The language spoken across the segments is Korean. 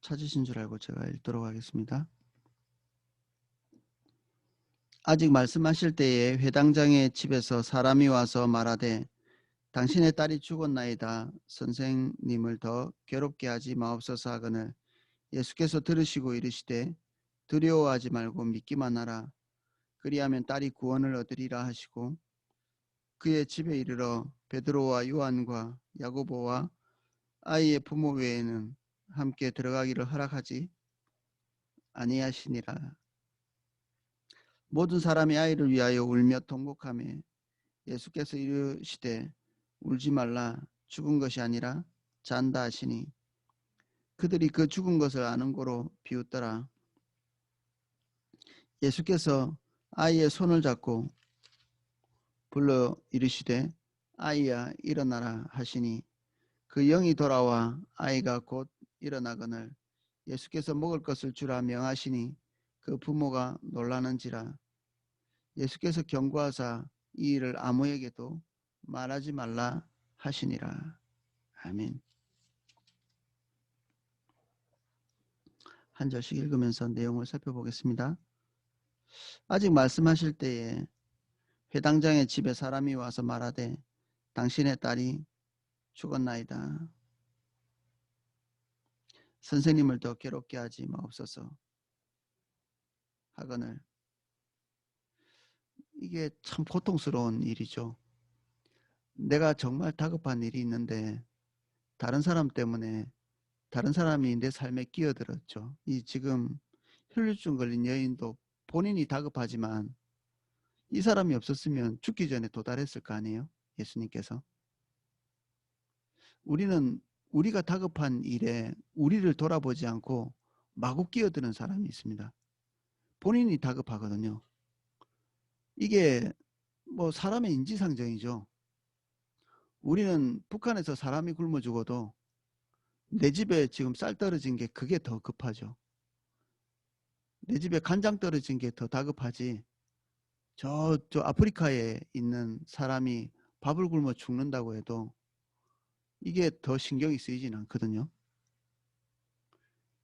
찾으신 줄 알고 제가 읽도록 하겠습니다. 아직 말씀하실 때에 회당장의 집에서 사람이 와서 말하되 당신의 딸이 죽었나이다. 선생님을 더 괴롭게 하지 마옵소서 하거늘 예수께서 들으시고 이르시되 두려워하지 말고 믿기만 하라. 그리하면 딸이 구원을 얻으리라 하시고 그의 집에 이르러 베드로와 요한과 야고보와 아이의 부모 외에는 함께 들어가기를 허락하지 아니하시니라. 모든 사람이 아이를 위하여 울며 통곡하며 예수께서 이르시되 울지 말라. 죽은 것이 아니라 잔다 하시니 그들이 그 죽은 것을 아는 고로 비웃더라. 예수께서 아이의 손을 잡고 불러 이르시되 아이야 일어나라 하시니 그 영이 돌아와 아이가 곧 일어나거늘 예수께서 먹을 것을 주라 명하시니 그 부모가 놀라는지라. 예수께서 경고하사 이 일을 아무에게도 말하지 말라 하시니라. 아멘. 한 절씩 읽으면서 내용을 살펴보겠습니다. 아직 말씀하실 때에 회당장의 집에 사람이 와서 말하되 당신의 딸이 죽었나이다. 선생님을 더 괴롭게 하지 마옵소서 하거늘. 이게 참 고통스러운 일이죠. 내가 정말 다급한 일이 있는데 다른 사람 때문에 다른 사람이 내 삶에 끼어들었죠. 이 지금 혈류증 걸린 여인도 본인이 다급하지만 이 사람이 없었으면 죽기 전에 도달했을 거 아니에요. 예수님께서. 우리는 우리가 다급한 일에 우리를 돌아보지 않고 마구 끼어드는 사람이 있습니다. 본인이 다급하거든요. 이게 뭐 사람의 인지상정이죠. 우리는 북한에서 사람이 굶어 죽어도 내 집에 지금 쌀 떨어진 게 그게 더 급하죠. 내 집에 간장 떨어진 게 더 다급하지. 저 아프리카에 있는 사람이 밥을 굶어 죽는다고 해도 이게 더 신경이 쓰이진 않거든요.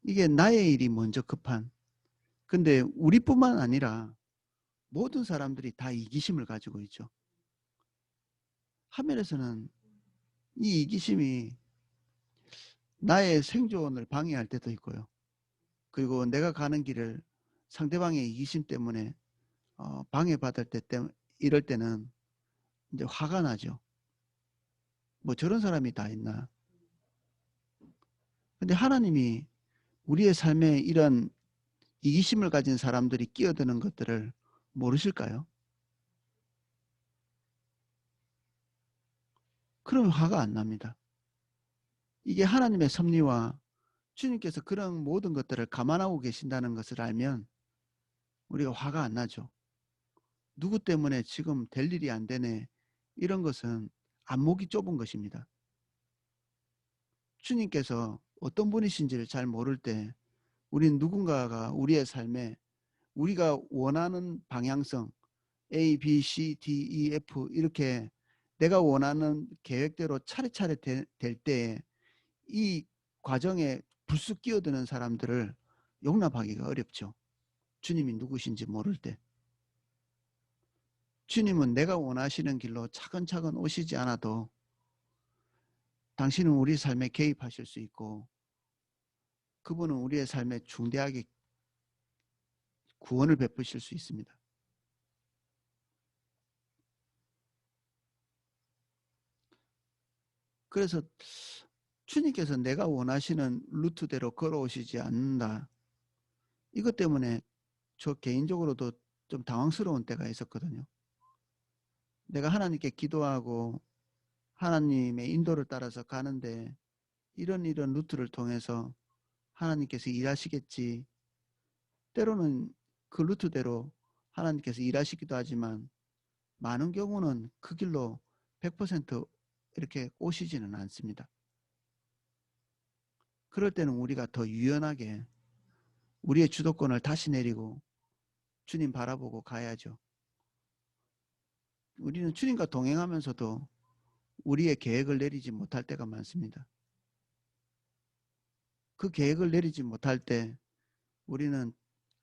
이게 나의 일이 먼저 급한. 근데 우리뿐만 아니라 모든 사람들이 다 이기심을 가지고 있죠. 화면에서는 이 이기심이 나의 생존을 방해할 때도 있고요. 그리고 내가 가는 길을 상대방의 이기심 때문에 방해받을 이럴 때는 이제 화가 나죠. 뭐 저런 사람이 다 있나. 근데 하나님이 우리의 삶에 이런 이기심을 가진 사람들이 끼어드는 것들을 모르실까요? 그러면 화가 안 납니다. 이게 하나님의 섭리와 주님께서 그런 모든 것들을 감안하고 계신다는 것을 알면 우리가 화가 안 나죠. 누구 때문에 지금 될 일이 안 되네. 이런 것은 안목이 좁은 것입니다. 주님께서 어떤 분이신지를 잘 모를 때 우린 누군가가 우리의 삶에 우리가 원하는 방향성 A, B, C, D, E, F 이렇게 내가 원하는 계획대로 차례차례 될 때에 이 과정에 불쑥 끼어드는 사람들을 용납하기가 어렵죠. 주님이 누구신지 모를 때. 주님은 내가 원하시는 길로 차근차근 오시지 않아도 당신은 우리 삶에 개입하실 수 있고 그분은 우리의 삶에 중대하게 구원을 베푸실 수 있습니다. 그래서 주님께서 내가 원하시는 루트대로 걸어오시지 않는다. 이것 때문에 저 개인적으로도 좀 당황스러운 때가 있었거든요. 내가 하나님께 기도하고 하나님의 인도를 따라서 가는데 이런 루트를 통해서 하나님께서 일하시겠지. 때로는 그 루트대로 하나님께서 일하시기도 하지만 많은 경우는 그 길로 100% 이렇게 오시지는 않습니다. 그럴 때는 우리가 더 유연하게 우리의 주도권을 다시 내리고 주님 바라보고 가야죠. 우리는 주님과 동행하면서도 우리의 계획을 내리지 못할 때가 많습니다. 그 계획을 내리지 못할 때 우리는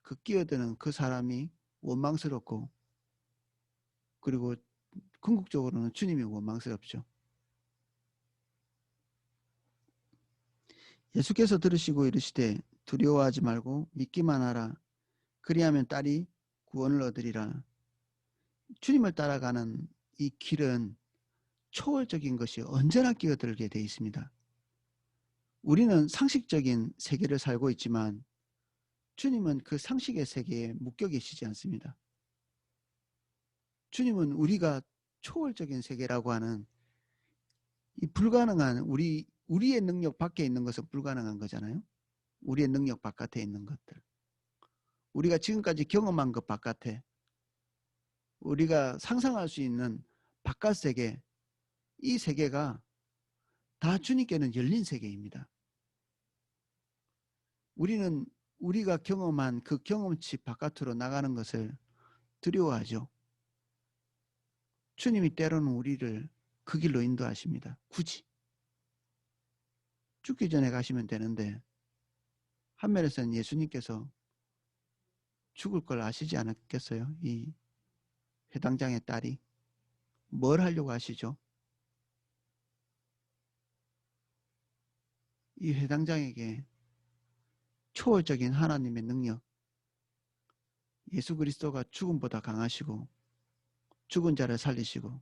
그 끼어드는 그 사람이 원망스럽고, 그리고 궁극적으로는 주님이 원망스럽죠. 예수께서 들으시고 이르시되 두려워하지 말고 믿기만 하라. 그리하면 딸이 구원을 얻으리라. 주님을 따라가는 이 길은 초월적인 것이 언제나 끼어들게 되어 있습니다. 우리는 상식적인 세계를 살고 있지만 주님은 그 상식의 세계에 묶여 계시지 않습니다. 주님은 우리가 초월적인 세계라고 하는 이 불가능한 우리의 능력 밖에 있는 것은 불가능한 거잖아요. 우리의 능력 바깥에 있는 것들. 우리가 지금까지 경험한 것 바깥에, 우리가 상상할 수 있는 바깥 세계, 이 세계가 다 주님께는 열린 세계입니다. 우리는 우리가 경험한 그 경험치 바깥으로 나가는 것을 두려워하죠. 주님이 때로는 우리를 그 길로 인도하십니다. 굳이. 죽기 전에 가시면 되는데 한면에서는 예수님께서 죽을 걸 아시지 않았겠어요? 이 회당장의 딸이. 뭘 하려고 하시죠? 이 회당장에게 초월적인 하나님의 능력, 예수 그리스도가 죽음보다 강하시고 죽은 자를 살리시고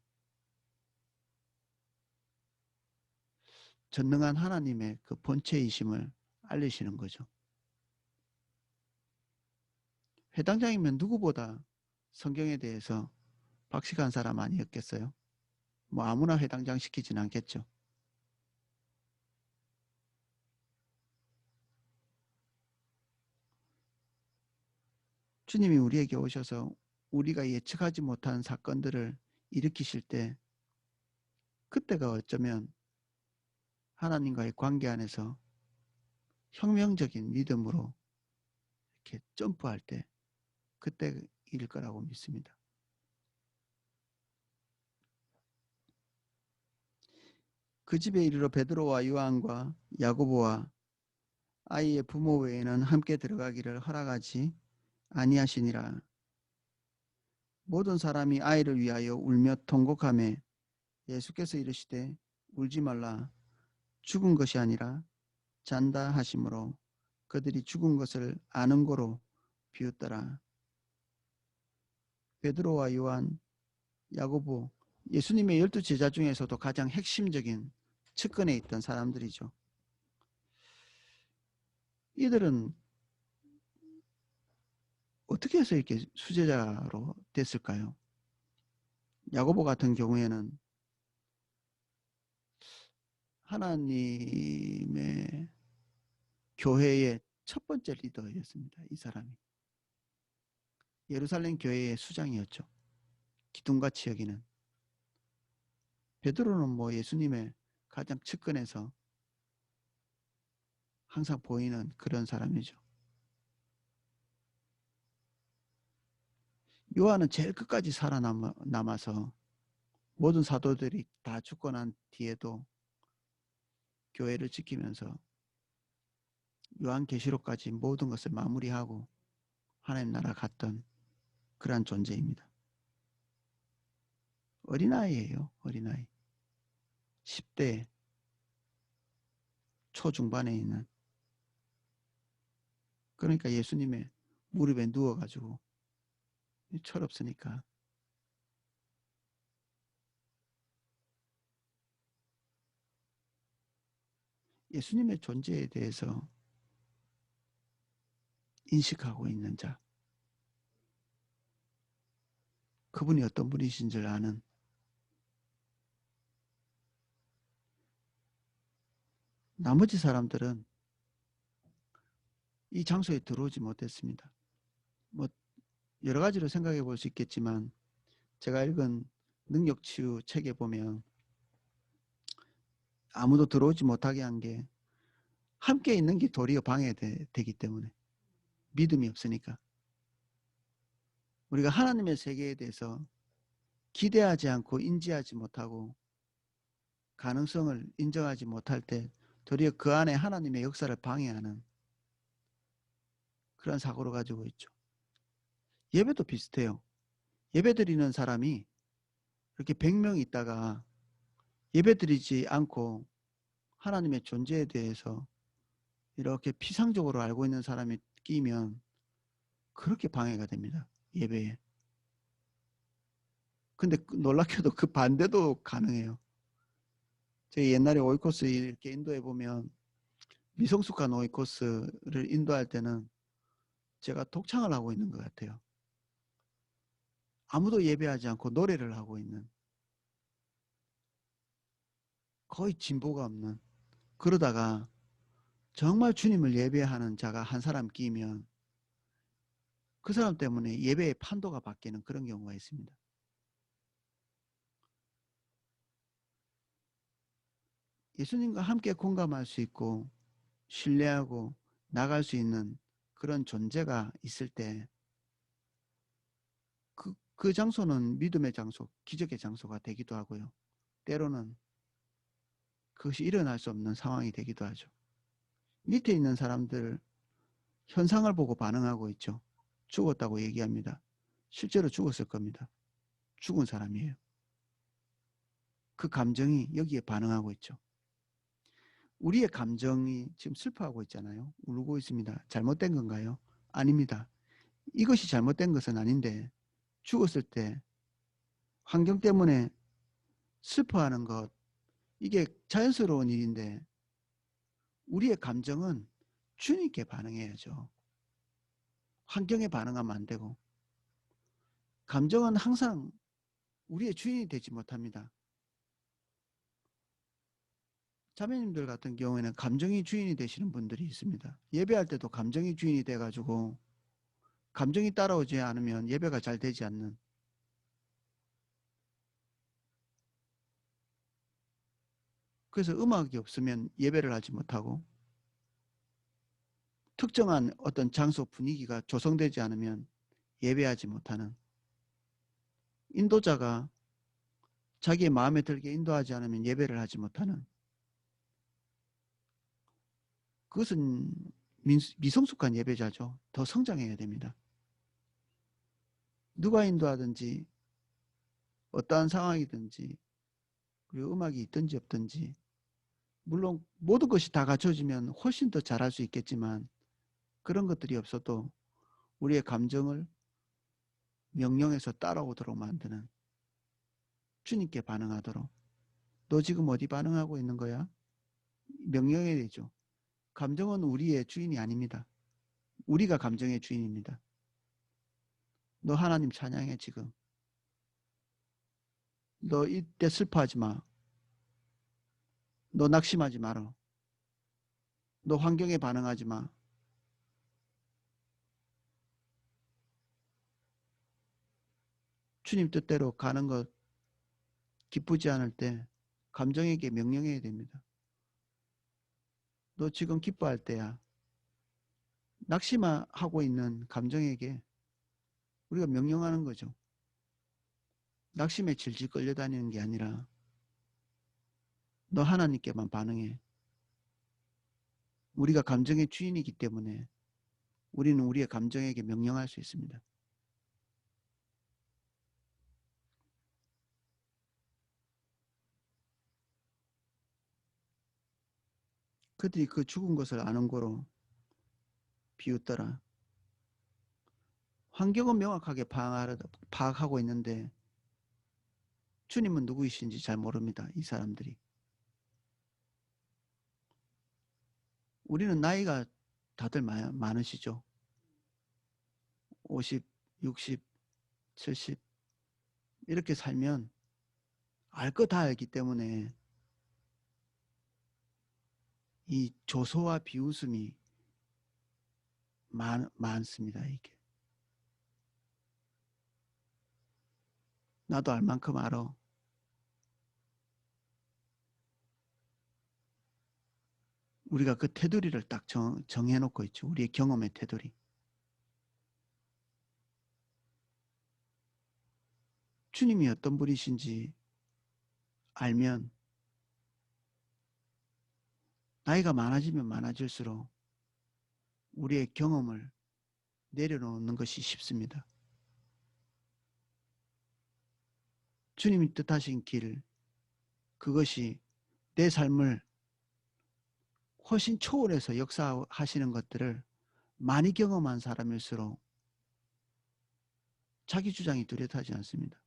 전능한 하나님의 그 본체이심을 알리시는 거죠. 회당장이면 누구보다 성경에 대해서 박식한 사람 아니었겠어요? 뭐 아무나 회당장 시키진 않겠죠. 주님이 우리에게 오셔서 우리가 예측하지 못한 사건들을 일으키실 때 그때가 어쩌면 하나님과의 관계 안에서 혁명적인 믿음으로 이렇게 점프할 때 그때일 거라고 믿습니다. 그 집에 이르러 베드로와 요한과 야고보와 아이의 부모 외에는 함께 들어가기를 허락하지 아니하시니라. 모든 사람이 아이를 위하여 울며 통곡하며 예수께서 이르시되 울지 말라. 죽은 것이 아니라 잔다 하심으로 그들이 죽은 것을 아는 고로 비웃더라. 베드로와 요한, 야고보, 예수님의 12 제자 중에서도 가장 핵심적인 측근에 있던 사람들이죠. 이들은 어떻게 해서 이렇게 수제자로 됐을까요? 야고보 같은 경우에는 하나님의 교회의 첫 번째 리더였습니다. 이 사람이. 예루살렘 교회의 수장이었죠. 기둥같이 여기는. 베드로는 뭐 예수님의 가장 측근에서 항상 보이는 그런 사람이죠. 요한은 제일 끝까지 살아남아서 모든 사도들이 다 죽고 난 뒤에도 교회를 지키면서 요한계시록까지 모든 것을 마무리하고 하나님 나라 갔던 그러한 존재입니다. 어린아이예요. 어린아이. 10대 초중반에 있는. 그러니까 예수님의 무릎에 누워가지고 철없으니까 예수님의 존재에 대해서 인식하고 있는 자, 그분이 어떤 분이신 줄 아는, 나머지 사람들은 이 장소에 들어오지 못했습니다. 뭐 여러 가지로 생각해 볼 수 있겠지만 제가 읽은 능력치유 책에 보면 아무도 들어오지 못하게 한 게 함께 있는 게 도리어 방해되기 때문에, 믿음이 없으니까. 우리가 하나님의 세계에 대해서 기대하지 않고 인지하지 못하고 가능성을 인정하지 못할 때 도리어 그 안에 하나님의 역사를 방해하는 그런 사고를 가지고 있죠. 예배도 비슷해요. 예배 드리는 사람이 이렇게 100명 있다가 예배 드리지 않고 하나님의 존재에 대해서 이렇게 피상적으로 알고 있는 사람이 끼면 그렇게 방해가 됩니다. 예배에. 근데 놀랍게도 그 반대도 가능해요. 제가 옛날에 오이코스 이렇게 인도해 보면 미성숙한 오이코스를 인도할 때는 제가 독창을 하고 있는 것 같아요. 아무도 예배하지 않고 노래를 하고 있는 거의 진보가 없는 그러다가 정말 주님을 예배하는 자가 한 사람 끼면 그 사람 때문에 예배의 판도가 바뀌는 그런 경우가 있습니다. 예수님과 함께 공감할 수 있고 신뢰하고 나갈 수 있는 그런 존재가 있을 때 그 장소는 믿음의 장소, 기적의 장소가 되기도 하고요. 때로는 그것이 일어날 수 없는 상황이 되기도 하죠. 밑에 있는 사람들 현상을 보고 반응하고 있죠. 죽었다고 얘기합니다. 실제로 죽었을 겁니다. 죽은 사람이에요. 그 감정이 여기에 반응하고 있죠. 우리의 감정이 지금 슬퍼하고 있잖아요. 울고 있습니다. 잘못된 건가요? 아닙니다. 이것이 잘못된 것은 아닌데 죽었을 때 환경 때문에 슬퍼하는 것 이게 자연스러운 일인데 우리의 감정은 주님께 반응해야죠. 환경에 반응하면 안 되고 감정은 항상 우리의 주인이 되지 못합니다. 자매님들 같은 경우에는 감정이 주인이 되시는 분들이 있습니다. 예배할 때도 감정이 주인이 돼가지고 감정이 따라오지 않으면 예배가 잘 되지 않는 그래서 음악이 없으면 예배를 하지 못하고 특정한 어떤 장소 분위기가 조성되지 않으면 예배하지 못하는 인도자가 자기의 마음에 들게 인도하지 않으면 예배를 하지 못하는 그것은 미성숙한 예배자죠. 더 성장해야 됩니다. 누가 인도하든지 어떠한 상황이든지 그리고 음악이 있든지 없든지 물론 모든 것이 다 갖춰지면 훨씬 더 잘할 수 있겠지만 그런 것들이 없어도 우리의 감정을 명령해서 따라오도록 만드는 주님께 반응하도록 너 지금 어디 반응하고 있는 거야? 명령해야 되죠. 감정은 우리의 주인이 아닙니다. 우리가 감정의 주인입니다. 너 하나님 찬양해 지금. 너 이때 슬퍼하지 마. 너 낙심하지 마라. 너 환경에 반응하지 마. 주님 뜻대로 가는 것 기쁘지 않을 때 감정에게 명령해야 됩니다. 너 지금 기뻐할 때야. 낙심하고 있는 감정에게 우리가 명령하는 거죠. 낙심에 질질 끌려다니는 게 아니라 너 하나님께만 반응해. 우리가 감정의 주인이기 때문에 우리는 우리의 감정에게 명령할 수 있습니다. 그들이 그 죽은 것을 아는 거로 비웃더라. 환경은 명확하게 파악하고 있는데 주님은 누구이신지 잘 모릅니다. 이 사람들이. 우리는 나이가 다들 많으시죠. 50, 60, 70 이렇게 살면 알 거 다 알기 때문에 이 조소와 비웃음이 많습니다. 이게. 나도 알 만큼 알아. 우리가 그 테두리를 딱 정해놓고 있죠. 우리의 경험의 테두리. 주님이 어떤 분이신지 알면 나이가 많아지면 많아질수록 우리의 경험을 내려놓는 것이 쉽습니다. 주님이 뜻하신 길, 그것이 내 삶을 훨씬 초월해서 역사하시는 것들을 많이 경험한 사람일수록 자기 주장이 뚜렷하지 않습니다.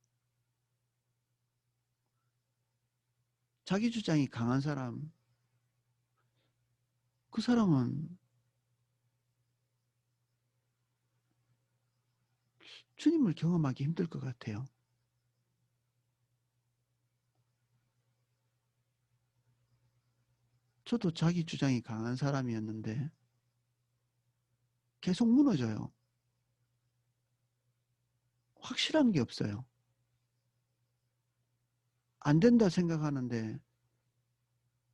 자기 주장이 강한 사람, 그 사람은 주님을 경험하기 힘들 것 같아요. 저도 자기 주장이 강한 사람이었는데 계속 무너져요. 확실한 게 없어요. 안 된다 생각하는데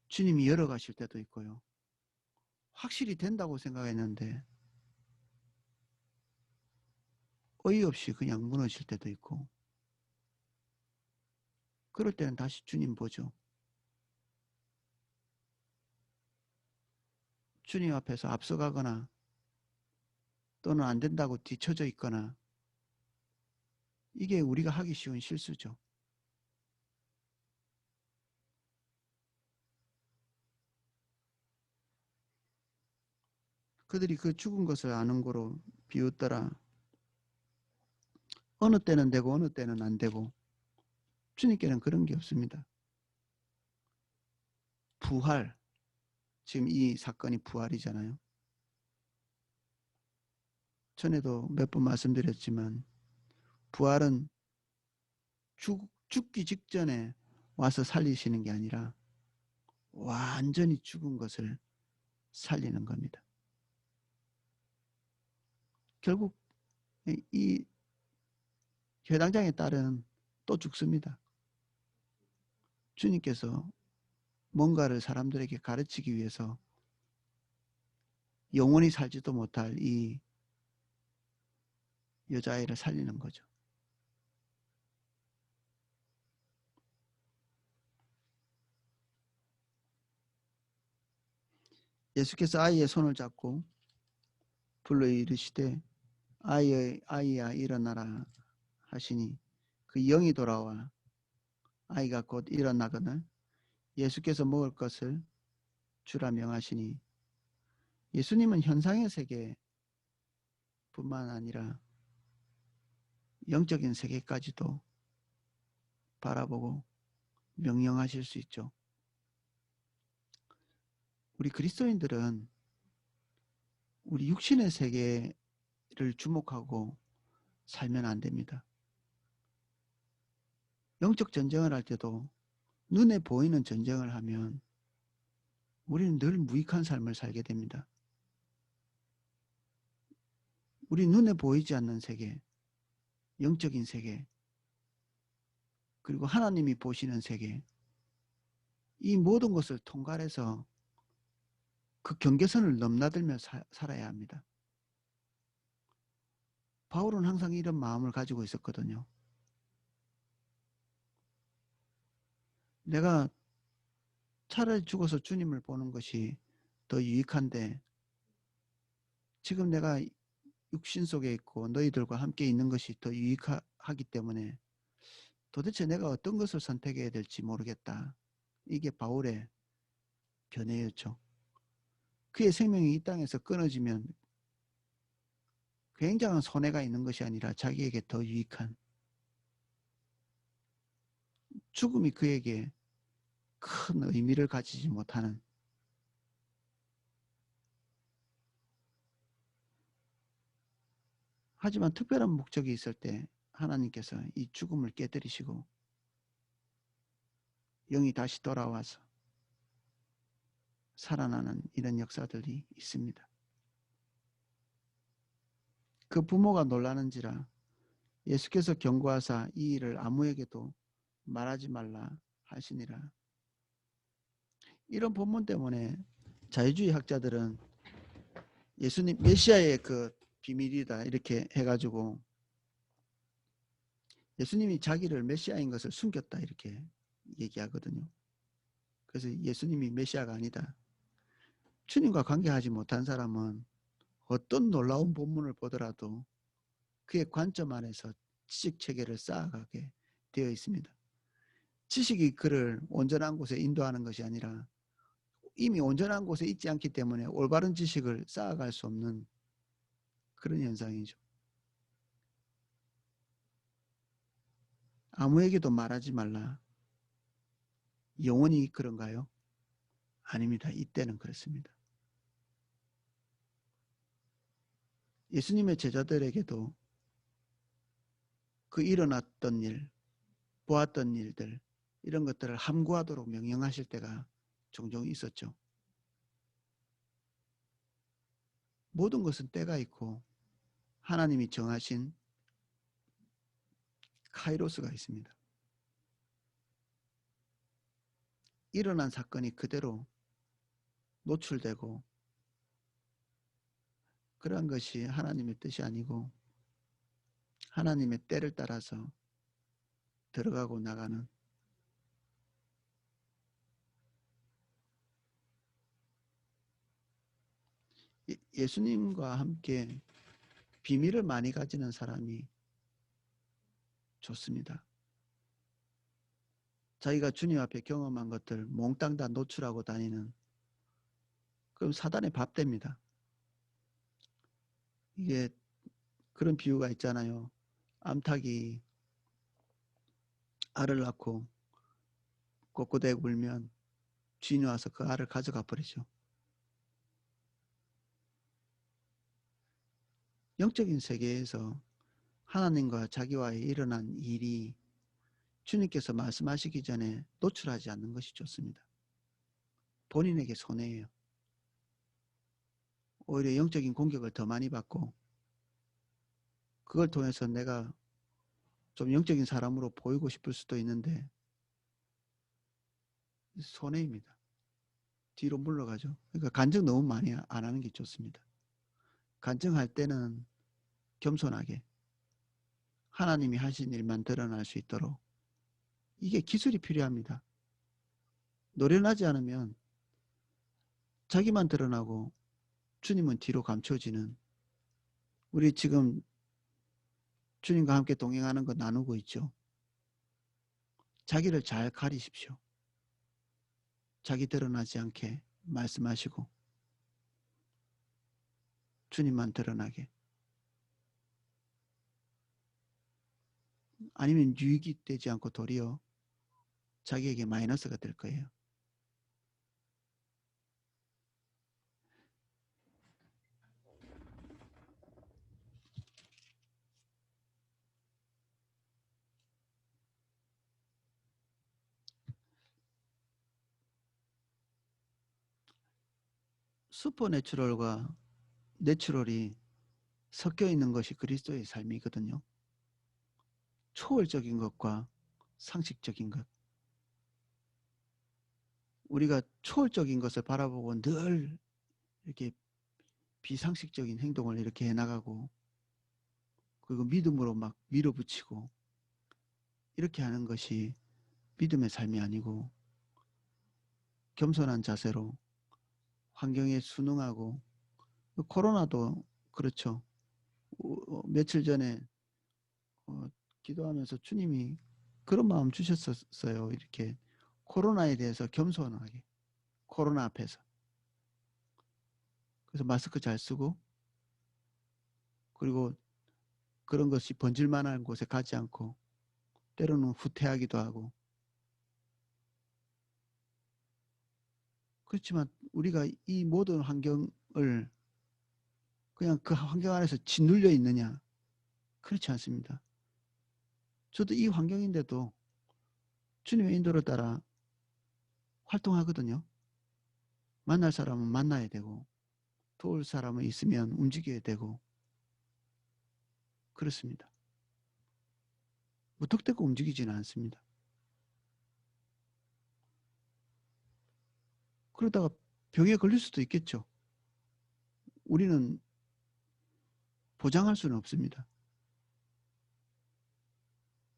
주님이 열어가실 때도 있고요. 확실히 된다고 생각했는데 어이없이 그냥 무너질 때도 있고, 그럴 때는 다시 주님 보죠. 주님 앞에서 앞서가거나 또는 안 된다고 뒤처져 있거나, 이게 우리가 하기 쉬운 실수죠. 그들이 그 죽은 것을 아는 거로 비웃더라. 어느 때는 되고 어느 때는 안 되고, 주님께는 그런 게 없습니다. 부활, 지금 이 사건이 부활이잖아요. 전에도 몇 번 말씀드렸지만 부활은 죽기 직전에 와서 살리시는 게 아니라 완전히 죽은 것을 살리는 겁니다. 결국 이 회당장의 딸은 또 죽습니다. 주님께서 뭔가를 사람들에게 가르치기 위해서 영원히 살지도 못할 이 여자아이를 살리는 거죠. 예수께서 아이의 손을 잡고 불러 이르시되 아이야 일어나라 하시니 그 영이 돌아와 아이가 곧 일어나거늘 예수께서 먹을 것을 주라 명하시니, 예수님은 현상의 세계뿐만 아니라 영적인 세계까지도 바라보고 명령하실 수 있죠. 우리 그리스도인들은 우리 육신의 세계를 주목하고 살면 안 됩니다. 영적 전쟁을 할 때도 눈에 보이는 전쟁을 하면 우리는 늘 무익한 삶을 살게 됩니다. 우리 눈에 보이지 않는 세계, 영적인 세계, 그리고 하나님이 보시는 세계, 이 모든 것을 통괄해서 그 경계선을 넘나들며 살아야 합니다. 바울은 항상 이런 마음을 가지고 있었거든요. 내가 차라리 죽어서 주님을 보는 것이 더 유익한데, 지금 내가 육신 속에 있고 너희들과 함께 있는 것이 더 유익하기 때문에 도대체 내가 어떤 것을 선택해야 될지 모르겠다. 이게 바울의 견해였죠. 그의 생명이 이 땅에서 끊어지면 굉장한 손해가 있는 것이 아니라 자기에게 더 유익한, 죽음이 그에게 큰 의미를 가지지 못하는, 하지만 특별한 목적이 있을 때 하나님께서 이 죽음을 깨뜨리시고 영이 다시 돌아와서 살아나는 이런 역사들이 있습니다. 그 부모가 놀라는지라 예수께서 경고하사 이 일을 아무에게도 말하지 말라 하시니라. 이런 본문 때문에 자유주의 학자들은 예수님 메시아의 그 비밀이다 이렇게 해가지고 예수님이 자기를 메시아인 것을 숨겼다 이렇게 얘기하거든요. 그래서 예수님이 메시아가 아니다, 주님과 관계하지 못한 사람은 어떤 놀라운 본문을 보더라도 그의 관점 안에서 지식 체계를 쌓아가게 되어 있습니다. 지식이 그를 온전한 곳에 인도하는 것이 아니라 이미 온전한 곳에 있지 않기 때문에 올바른 지식을 쌓아갈 수 없는 그런 현상이죠. 아무에게도 말하지 말라. 영원히 그런가요? 아닙니다. 이때는 그렇습니다. 예수님의 제자들에게도 그 일어났던 일, 보았던 일들, 이런 것들을 함구하도록 명령하실 때가 종종 있었죠. 모든 것은 때가 있고 하나님이 정하신 카이로스가 있습니다. 일어난 사건이 그대로 노출되고 그러한 것이 하나님의 뜻이 아니고 하나님의 때를 따라서 들어가고 나가는, 예수님과 함께 비밀을 많이 가지는 사람이 좋습니다. 자기가 주님 앞에 경험한 것들 몽땅 다 노출하고 다니는, 그럼 사단의 밥됩니다. 이게 그런 비유가 있잖아요. 암탉이 알을 낳고 꼿꼿하게 울면 주인이 와서 그 알을 가져가 버리죠. 영적인 세계에서 하나님과 자기와의 일어난 일이 주님께서 말씀하시기 전에 노출하지 않는 것이 좋습니다. 본인에게 손해예요. 오히려 영적인 공격을 더 많이 받고 그걸 통해서 내가 좀 영적인 사람으로 보이고 싶을 수도 있는데 손해입니다. 뒤로 물러가죠. 그러니까 간증 너무 많이 안 하는 게 좋습니다. 간증할 때는 겸손하게 하나님이 하신 일만 드러날 수 있도록, 이게 기술이 필요합니다. 노련하지 않으면 자기만 드러나고 주님은 뒤로 감춰지는, 우리 지금 주님과 함께 동행하는 거 나누고 있죠. 자기를 잘 가리십시오. 자기 드러나지 않게 말씀하시고 주님만 드러나게. 아니면 유익이 되지 않고 도리어 자기에게 마이너스가 될 거예요. 슈퍼내추럴과 내추럴이 섞여 있는 것이 그리스도의 삶이거든요. 초월적인 것과 상식적인 것. 우리가 초월적인 것을 바라보고 늘 이렇게 비상식적인 행동을 이렇게 해나가고 그리고 믿음으로 막 밀어붙이고 이렇게 하는 것이 믿음의 삶이 아니고 겸손한 자세로 환경에 순응하고, 코로나도 그렇죠. 며칠 전에 기도하면서 주님이 그런 마음 주셨었어요. 이렇게 코로나에 대해서 겸손하게, 코로나 앞에서. 그래서 마스크 잘 쓰고 그리고 그런 것이 번질만한 곳에 가지 않고 때로는 후퇴하기도 하고, 그렇지만 우리가 이 모든 환경을 그냥 그 환경 안에서 짓눌려 있느냐? 그렇지 않습니다. 저도 이 환경인데도 주님의 인도를 따라 활동하거든요. 만날 사람은 만나야 되고 도울 사람은 있으면 움직여야 되고 그렇습니다. 무턱대고 움직이지는 않습니다. 그러다가 병에 걸릴 수도 있겠죠. 우리는 보장할 수는 없습니다.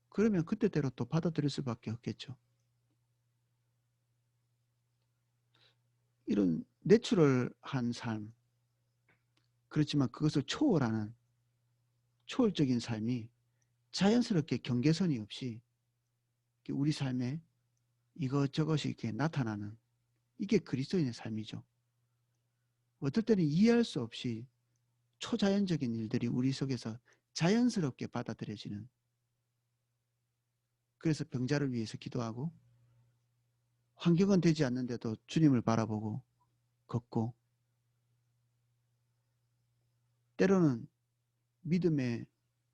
그러면 그때대로 또 받아들일 수밖에 없겠죠. 이런 내추럴한 삶, 그렇지만 그것을 초월하는 초월적인 삶이 자연스럽게 경계선이 없이 우리 삶에 이것저것이 이렇게 나타나는, 이게 그리스도인의 삶이죠. 어떨 때는 이해할 수 없이 초자연적인 일들이 우리 속에서 자연스럽게 받아들여지는, 그래서 병자를 위해서 기도하고 환경은 되지 않는데도 주님을 바라보고 걷고, 때로는 믿음의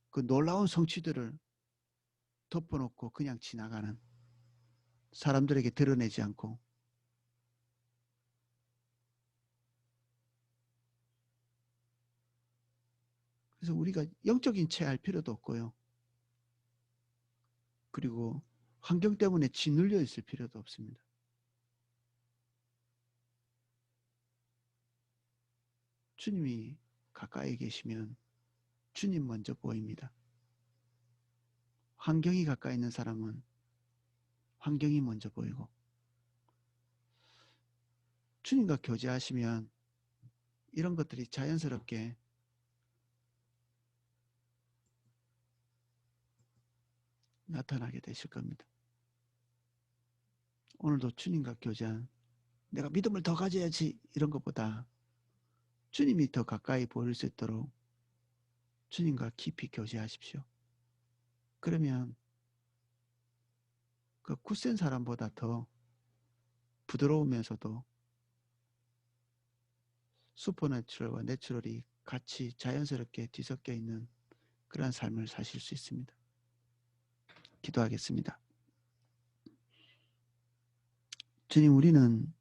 그 놀라운 성취들을 덮어놓고 그냥 지나가는, 사람들에게 드러내지 않고. 그래서 우리가 영적인 체할 필요도 없고요. 그리고 환경 때문에 짓눌려 있을 필요도 없습니다. 주님이 가까이 계시면 주님 먼저 보입니다. 환경이 가까이 있는 사람은 환경이 먼저 보이고, 주님과 교제하시면 이런 것들이 자연스럽게 나타나게 되실 겁니다. 오늘도 주님과 교제한, 내가 믿음을 더 가져야지 이런 것보다 주님이 더 가까이 보일 수 있도록 주님과 깊이 교제하십시오. 그러면 그 굳센 사람보다 더 부드러우면서도 슈퍼내추럴과 내추럴이 같이 자연스럽게 뒤섞여 있는 그런 삶을 사실 수 있습니다. 기도하겠습니다. 주님, 우리는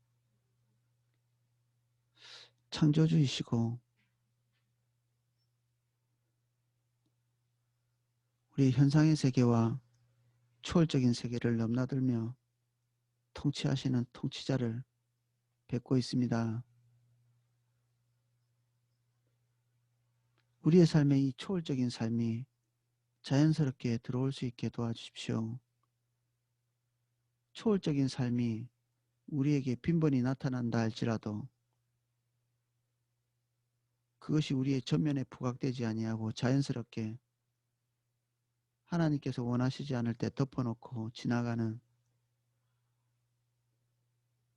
창조주이시고 우리 현상의 세계와 초월적인 세계를 넘나들며 통치하시는 통치자를 뵙고 있습니다. 우리의 삶에 이 초월적인 삶이 자연스럽게 들어올 수 있게 도와주십시오. 초월적인 삶이 우리에게 빈번히 나타난다 할지라도 그것이 우리의 전면에 부각되지 아니하고 자연스럽게 하나님께서 원하시지 않을 때 덮어놓고 지나가는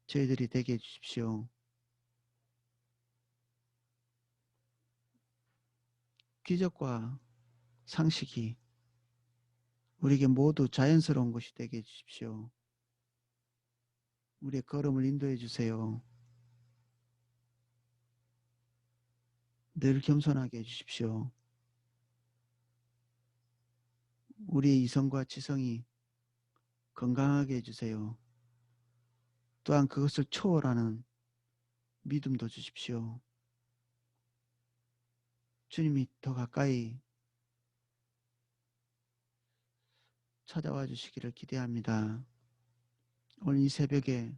저희들이 되게 해주십시오. 기적과 상식이 우리에게 모두 자연스러운 것이 되게 해주십시오. 우리의 걸음을 인도해 주세요. 늘 겸손하게 해주십시오. 우리의 이성과 지성이 건강하게 해주세요. 또한 그것을 초월하는 믿음도 주십시오. 주님이 더 가까이 찾아와 주시기를 기대합니다. 오늘 이 새벽에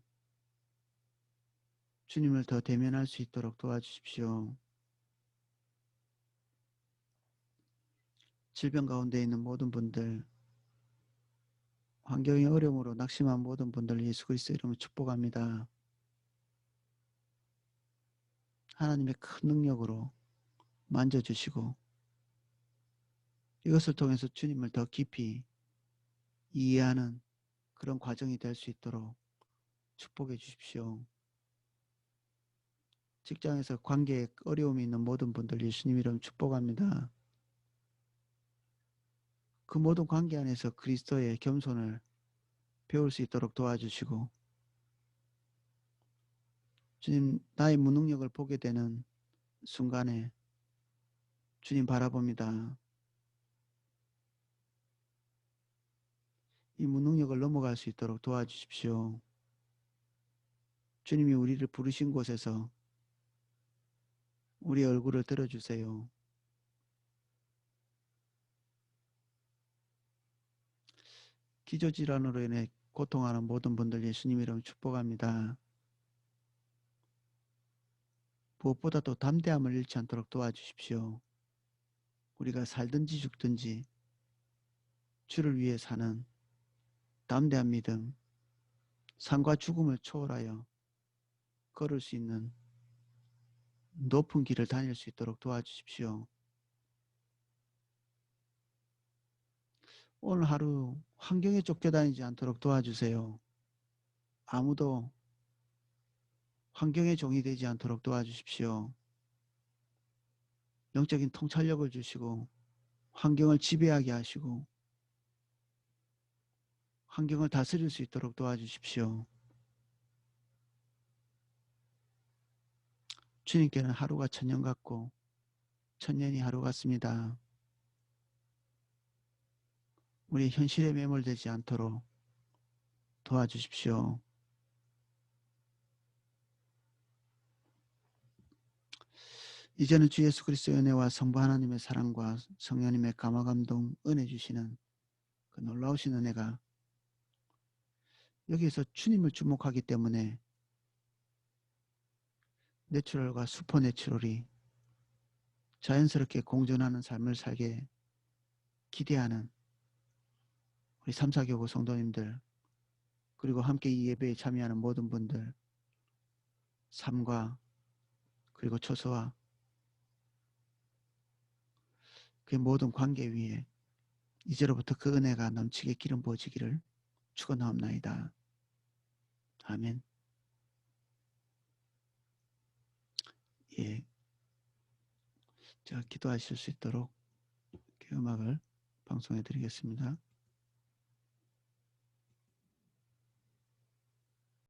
주님을 더 대면할 수 있도록 도와주십시오. 질병 가운데 있는 모든 분들, 환경의 어려움으로 낙심한 모든 분들 예수 그리스도 이름으로 축복합니다. 하나님의 큰 능력으로 만져주시고 이것을 통해서 주님을 더 깊이 이해하는 그런 과정이 될 수 있도록 축복해 주십시오. 직장에서 관계에 어려움이 있는 모든 분들 예수님 이름 축복합니다. 그 모든 관계 안에서 그리스도의 겸손을 배울 수 있도록 도와주시고, 주님, 나의 무능력을 보게 되는 순간에 주님 바라봅니다. 이 무능력을 넘어갈 수 있도록 도와주십시오. 주님이 우리를 부르신 곳에서 우리 얼굴을 들어주세요. 기저질환으로 인해 고통하는 모든 분들 예수님 이름 축복합니다. 무엇보다도 담대함을 잃지 않도록 도와주십시오. 우리가 살든지 죽든지 주를 위해 사는 담대한 믿음, 삶과 죽음을 초월하여 걸을 수 있는 높은 길을 다닐 수 있도록 도와주십시오. 오늘 하루 환경에 쫓겨다니지 않도록 도와주세요. 아무도 환경의 종이 되지 않도록 도와주십시오. 영적인 통찰력을 주시고 환경을 지배하게 하시고 환경을 다스릴 수 있도록 도와주십시오. 주님께는 하루가 천년 같고 천년이 하루 같습니다. 우리 현실에 매몰되지 않도록 도와주십시오. 이제는 주 예수 그리스도의 은혜와 성부 하나님의 사랑과 성령님의 감화 감동 은혜 주시는 그 놀라우신 은혜가 여기에서 주님을 주목하기 때문에 내추럴과 슈퍼 내추럴이 자연스럽게 공존하는 삶을 살게 기대하는 우리 삼사교구 성도님들 그리고 함께 이 예배에 참여하는 모든 분들 삶과 그리고 처소와 그 모든 관계 위에 이제로부터 그 은혜가 넘치게 기름 부어지기를 축원하옵나이다. 아멘. 예, 제가 기도하실 수 있도록 음악을 방송해 드리겠습니다.